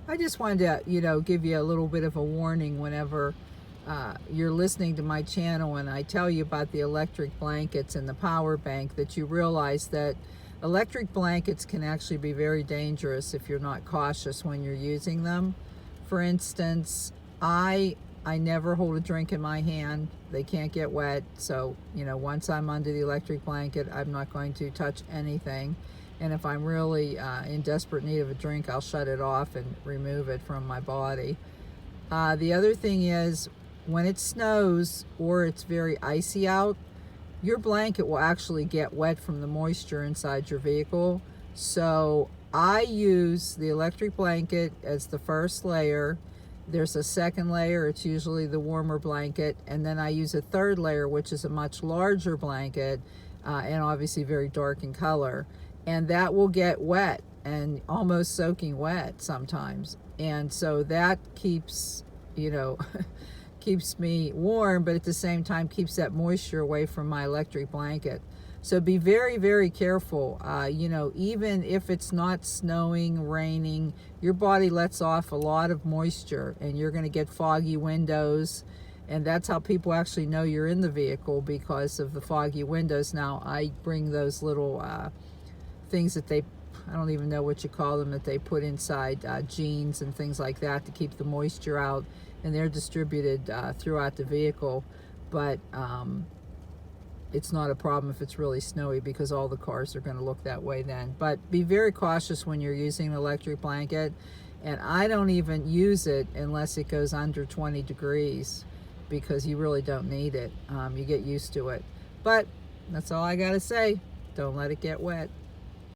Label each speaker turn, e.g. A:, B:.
A: I just wanted to, give you a little bit of a warning whenever you're listening to my channel and I tell you about the electric blankets and the power bank, that you realize that electric blankets can actually be very dangerous if you're not cautious when you're using them. For instance, I never hold a drink in my hand. They can't get wet. So, once I'm under the electric blanket, I'm not going to touch anything. And if I'm really in desperate need of a drink, I'll shut it off and remove it from my body. The other thing is, when it snows or it's very icy out, your blanket will actually get wet from the moisture inside your vehicle. So I use the electric blanket as the first layer. There's a second layer, it's usually the warmer blanket, and then I use a third layer, which is a much larger blanket, and obviously very dark in color, and that will get wet and almost soaking wet sometimes. And so that keeps, keeps me warm, but at the same time keeps that moisture away from my electric blanket. So be very, very careful. Even if it's not snowing, raining, your body lets off a lot of moisture and you're going to get foggy windows. And that's how people actually know you're in the vehicle, because of the foggy windows. Now, I bring those little things that I don't even know what you call them, that they put inside jeans and things like that to keep the moisture out. And they're distributed throughout the vehicle. But it's not a problem if it's really snowy, because all the cars are going to look that way then. But be very cautious when you're using an electric blanket. And I don't even use it unless it goes under 20 degrees, because you really don't need it. You get used to it. But that's all I got to say. Don't let it get wet.